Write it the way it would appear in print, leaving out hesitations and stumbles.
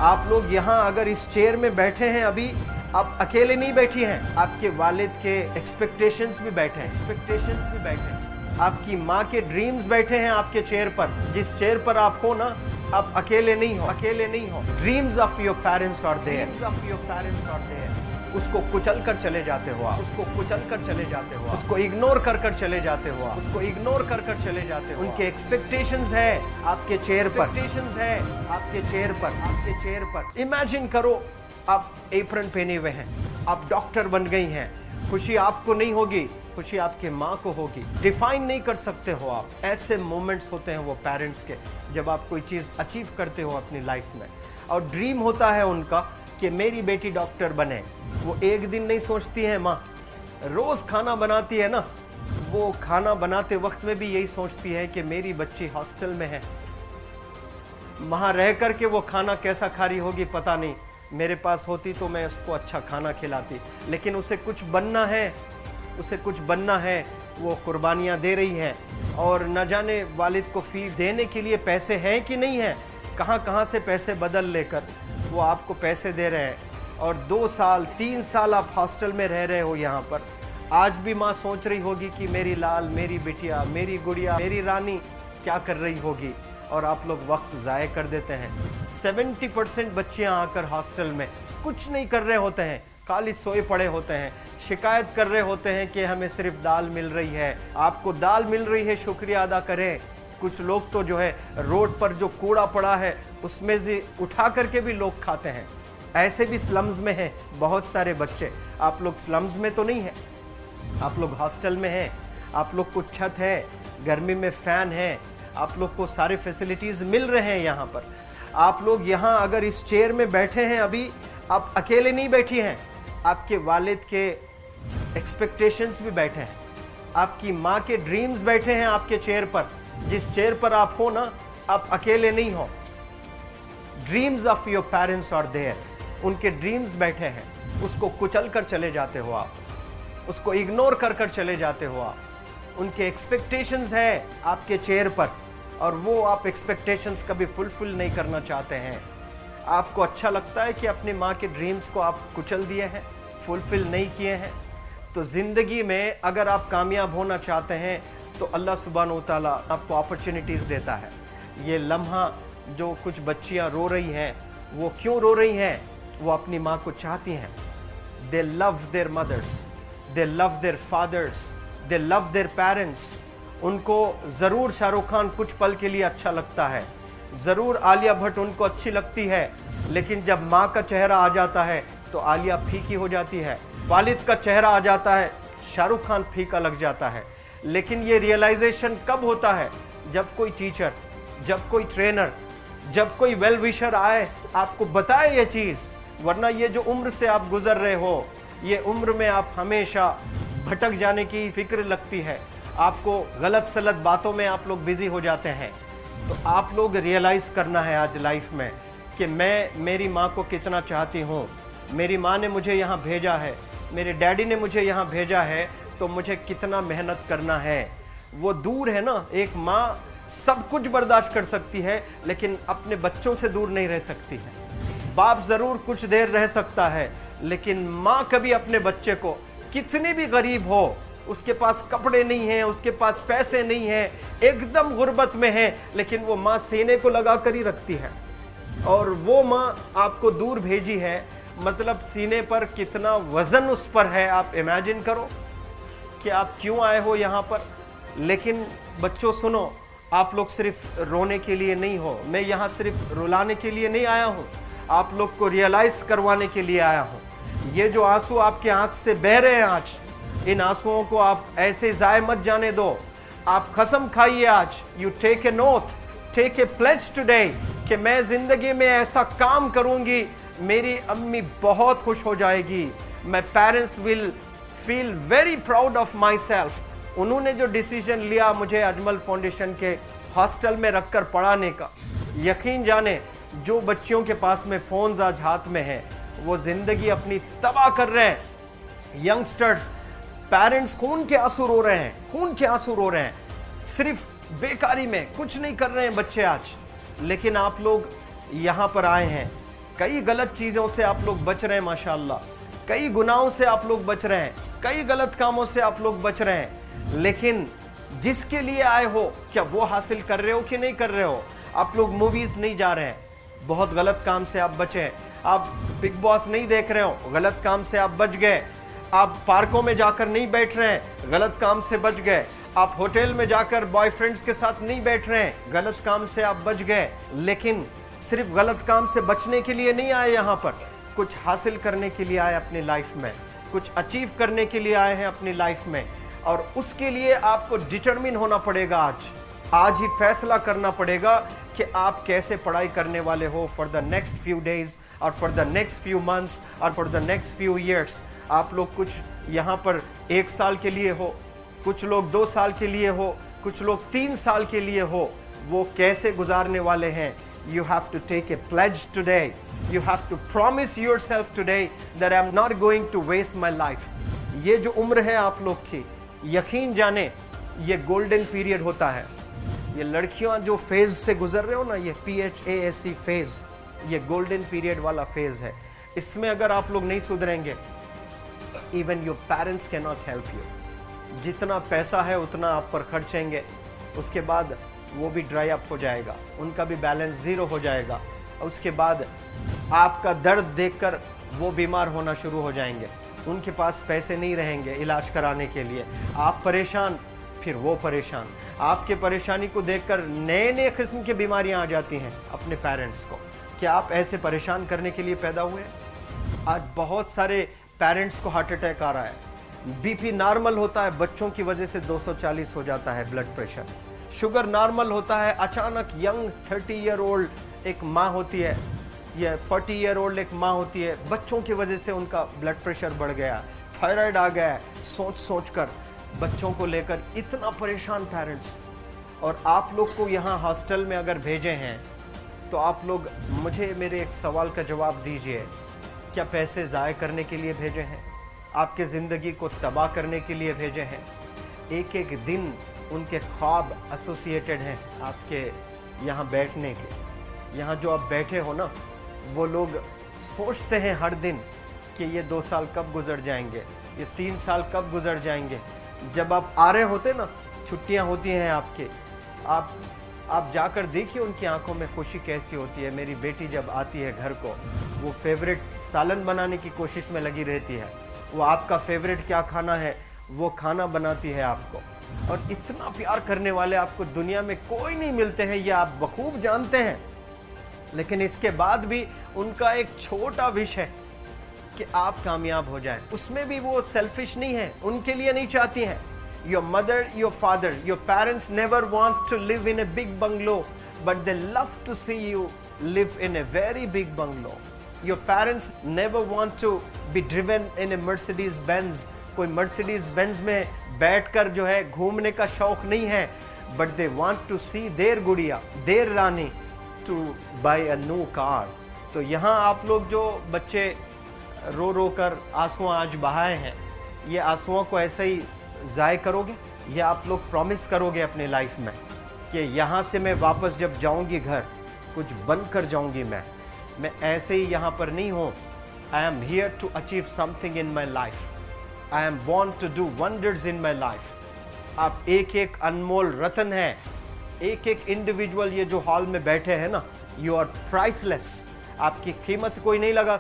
आप लोग यहाँ अगर इस चेयर में बैठे हैं अभी, आप अकेले नहीं बैठी हैं, आपके वालिद के एक्सपेक्टेशंस भी बैठे हैं, आपकी माँ के ड्रीम्स बैठे हैं आपके चेयर पर। जिस चेयर पर आप हो ना, आप अकेले नहीं हो। Dreams of your parents are there. उसको कुचल कर चले जाते हो आप, उसको इग्नोर कर चले जाते हो आप, उनके एक्सपेक्टेशंस है आपके चेयर पर। इमेजिन करो आप एप्रन पहने हुए हैं, आप डॉक्टर बन गई हैं। खुशी आपको नहीं होगी, खुशी आपके माँ को होगी। डिफाइन नहीं कर सकते हो आप। ऐसे मोमेंट्स होते हैं वो पेरेंट्स के, जब आप कोई चीज़ अचीव करते हो अपनी लाइफ में, और ड्रीम होता है उनका कि मेरी बेटी डॉक्टर बने। वो एक दिन नहीं सोचती है माँ, रोज़ खाना बनाती है ना, वो खाना बनाते वक्त में भी यही सोचती है कि मेरी बच्ची हॉस्टल में है, वहाँ रह कर के वो खाना कैसा खा रही होगी पता नहीं। मेरे पास होती तो मैं उसको अच्छा खाना खिलाती, लेकिन उसे कुछ बनना है, वो कुर्बानियाँ दे रही है। और न जाने वालिद को फ़ी देने के लिए पैसे हैं कि नहीं हैं, कहाँ से पैसे बदल लेकर वो आपको पैसे दे रहे हैं। और 2 साल 3 साल आप हॉस्टल में रह रहे हो यहाँ पर। आज भी माँ सोच रही होगी कि मेरी लाल, मेरी बिटिया, मेरी गुड़िया, मेरी रानी क्या कर रही होगी, और आप लोग वक्त ज़ाय कर देते हैं। 70% बच्चियाँ आकर हॉस्टल में कुछ नहीं कर रहे होते हैं, खाली सोए पड़े होते हैं, शिकायत कर रहे होते हैं कि हमें सिर्फ दाल मिल रही है। आपको दाल मिल रही है, शुक्रिया अदा करें। कुछ लोग तो जो है रोड पर जो कूड़ा पड़ा है उसमें से उठा करके भी लोग खाते हैं। ऐसे भी स्लम्स में हैं बहुत सारे बच्चे। आप लोग स्लम्स में तो नहीं हैं, आप लोग हॉस्टल में हैं, आप लोग को छत है, गर्मी में फ़ैन है, आप लोग को सारे फैसिलिटीज़ मिल रहे हैं यहाँ पर। आप लोग यहाँ अगर इस चेयर में बैठे हैं अभी, आप अकेले नहीं बैठी हैं, आपके वालिद के एक्सपेक्टेशंस भी बैठे हैं, आपकी माँ के ड्रीम्स बैठे हैं आपके चेयर पर। जिस चेयर पर आप हो ना, आप अकेले नहीं हो। Dreams of your parents are there. उनके ड्रीम्स बैठे हैं, उसको कुचल कर चले जाते हो आप, उसको इग्नोर कर चले जाते हो आप। उनके एक्सपेक्टेशंस है आपके चेयर पर, और वो आप एक्सपेक्टेशंस कभी फुलफिल नहीं करना चाहते हैं। आपको अच्छा लगता है कि अपनी माँ के ड्रीम्स को आप कुचल दिए हैं, फुलफिल नहीं किए हैं। तो ज़िंदगी में अगर आप कामयाब होना चाहते हैं तो अल्लाह सुब्हानहू तआला आपको अपॉर्चुनिटीज़ देता है। ये लम्हा जो कुछ बच्चियाँ रो रही हैं, वो क्यों रो रही हैं? वो अपनी माँ को चाहती हैं। They love their mothers, they love their fathers, they love their parents. उनको ज़रूर शाहरुख खान कुछ पल के लिए अच्छा लगता है, ज़रूर आलिया भट्ट उनको अच्छी लगती है, लेकिन जब माँ का चेहरा आ जाता है तो आलिया फीकी हो जाती है। वालिद का चेहरा आ जाता है, शाहरुख खान फीका लग जाता है। लेकिन ये रियलाइजेशन कब होता है? जब कोई टीचर, जब कोई ट्रेनर, जब कोई वेल विशर आए, आपको बताए ये चीज़। वरना ये जो उम्र से आप गुजर रहे हो, ये उम्र में आप हमेशा भटक जाने की फिक्र लगती है, आपको गलत सलत बातों में आप लोग बिजी हो जाते हैं। तो आप लोग रियलाइज़ करना है आज लाइफ में कि मैं मेरी माँ को कितना चाहती हूँ। मेरी माँ ने मुझे यहाँ भेजा है, मेरे डैडी ने मुझे यहाँ भेजा है, तो मुझे कितना मेहनत करना है। वो दूर है ना, एक माँ सब कुछ बर्दाश्त कर सकती है, लेकिन अपने बच्चों से दूर नहीं रह सकती है। बाप ज़रूर कुछ देर रह सकता है, लेकिन माँ कभी अपने बच्चे को, कितनी भी गरीब हो, उसके पास कपड़े नहीं हैं, उसके पास पैसे नहीं हैं, एकदम गुर्बत में है, लेकिन वो माँ सीने को लगा कर ही रखती है। और वो माँ आपको दूर भेजी है, मतलब सीने पर कितना वज़न उस पर है। आप इमेजिन करो कि आप क्यों आए हो यहाँ पर। लेकिन बच्चों सुनो, आप लोग सिर्फ रोने के लिए नहीं हो, मैं यहाँ सिर्फ रुलाने के लिए नहीं आया हूँ, आप लोग को रियलाइज़ करवाने के लिए आया हूँ। ये जो आंसू आपके आँख से बह रहे हैं आज, इन आंसुओं को आप ऐसे ज़ाय मत जाने दो। आप कसम खाइए आज, you take a note, take a pledge today, कि मैं ज़िंदगी में ऐसा काम करूँगी, मेरी अम्मी बहुत खुश हो जाएगी। My parents will feel very proud of my self. उन्होंने जो डिसीजन लिया मुझे अजमल फाउंडेशन के हॉस्टल में रखकर पढ़ाने का, यकीन जाने जो बच्चियों के पास में फ़ोन्स आज हाथ में हैं, वो ज़िंदगी अपनी तबाह कर रहे हैं। यंगस्टर्स, पेरेंट्स खून के आंसू रो रहे हैं, खून के आंसू रो रहे हैं, सिर्फ बेकारी में कुछ नहीं कर रहे हैं बच्चे आज। लेकिन आप लोग यहाँ पर आए हैं, कई गलत चीज़ों से आप लोग बच रहे हैं माशाल्लाह, कई गुनाहों से आप लोग बच रहे हैं, कई गलत कामों से आप लोग बच रहे हैं, लेकिन जिसके लिए आए हो क्या वो हासिल कर रहे हो कि नहीं कर रहे हो? आप लोग मूवीज़ नहीं जा रहे हैं, बहुत गलत काम से आप बचे हैं। आप बिग बॉस नहीं देख रहे हो, गलत काम से आप बच गए। आप पार्कों में जाकर नहीं बैठ रहे हैं, गलत काम से बच गए। आप होटल में जाकर बॉयफ्रेंड्स के साथ नहीं बैठ रहे हैं, गलत काम से आप बच गए। लेकिन सिर्फ गलत काम से बचने के लिए नहीं आए, यहाँ पर कुछ हासिल करने के लिए आए अपनी लाइफ में, कुछ अचीव करने के लिए आए हैं अपनी लाइफ में। और उसके लिए आपको डिटरमिन होना पड़ेगा। आज ही फैसला करना पड़ेगा कि आप कैसे पढ़ाई करने वाले हो for the next few days और for the next few months और for the next few years. आप लोग कुछ यहाँ पर 1 साल के लिए हो, कुछ लोग 2 साल के लिए हो, कुछ लोग 3 साल के लिए हो, वो कैसे गुजारने वाले हैं? You have to take a pledge today. You have to promise yourself today that I'm not going to waste my life. ये जो उम्र है आप लोग की, यकीन जाने ये गोल्डन पीरियड होता है। ये लड़कियां जो फेज से गुजर रहे हो ना, ये PHASE फेज, ये गोल्डन पीरियड वाला फेज है। इसमें अगर आप लोग नहीं सुधरेंगे, even your parents can not help you. जितना पैसा है उतना आप पर खर्चेंगे, उसके बाद वो भी ड्राई अप हो जाएगा, उनका भी बैलेंस ज़ीरो हो जाएगा। और उसके बाद आपका दर्द देखकर वो बीमार होना शुरू हो जाएंगे, उनके पास पैसे नहीं रहेंगे इलाज कराने के लिए। आप परेशान, फिर वो परेशान। आपके परेशानी को देखकर नए नए किस्म की बीमारियां आ जाती हैं अपने पेरेंट्स को। क्या आप ऐसे परेशान करने के लिए पैदा हुए? आज बहुत सारे पेरेंट्स को हार्ट अटैक आ रहा है। BP नॉर्मल होता है, बच्चों की वजह से 240 हो जाता है ब्लड प्रेशर। शुगर नॉर्मल होता है, अचानक यंग 30 ईयर ओल्ड एक माँ होती है या 40 ईयर ओल्ड एक माँ होती है, बच्चों की वजह से उनका ब्लड प्रेशर बढ़ गया, थायराइड आ गया है। सोच कर बच्चों को लेकर इतना परेशान पेरेंट्स। और आप लोग को यहाँ हॉस्टल में अगर भेजे हैं तो आप लोग मुझे मेरे एक सवाल का जवाब दीजिए, क्या पैसे ज़ाय करने के लिए भेजे हैं? आपके ज़िंदगी को तबाह करने के लिए भेजे हैं? एक एक दिन उनके ख्वाब एसोसिएटेड हैं आपके यहाँ बैठने के। यहाँ जो आप बैठे हो ना, वो लोग सोचते हैं हर दिन कि ये 2 साल कब गुजर जाएंगे, ये 3 साल कब गुजर जाएंगे। जब आप आ रहे होते ना, छुट्टियाँ होती हैं आपके, आप जाकर देखिए उनकी आंखों में खुशी कैसी होती है। मेरी बेटी जब आती है घर को, वो फेवरेट सालन बनाने की कोशिश में लगी रहती है। वो आपका फेवरेट क्या खाना है वो खाना बनाती है आपको। और इतना प्यार करने वाले आपको दुनिया में कोई नहीं मिलते हैं, ये आप बखूब जानते हैं। लेकिन इसके बाद भी उनका एक छोटा विश है कि आप कामयाब हो जाएं। उसमें भी वो सेल्फिश नहीं है, उनके लिए नहीं चाहती हैं। Your mother, your father, your parents never want to live in a big bungalow, but they love to see you live in a very big bungalow. Your parents never want to be driven in a Mercedes Benz. कोई Mercedes Benz में बैठकर जो है घूमने का शौक नहीं है, but they want to see their गुड़िया, their Rani to buy a new car. तो यहाँ आप लोग जो बच्चे रो कर आंसू आज बहाए हैं, ये आंसुओं को ऐसे ही ज़ाय करोगे? ये आप लोग प्रॉमिस करोगे अपने लाइफ में कि यहाँ से मैं वापस जब जाऊँगी घर, कुछ बन कर जाऊँगी। मैं ऐसे ही यहाँ पर नहीं हूँ। I am here to achieve something in my life. I am born to do wonders in my life. आप एक एक अनमोल रतन है, एक एक इंडिविजुअल ये जो हॉल में बैठे हैं ना, यू आर प्राइसलेस। आपकी कीमत कोई नहीं लगा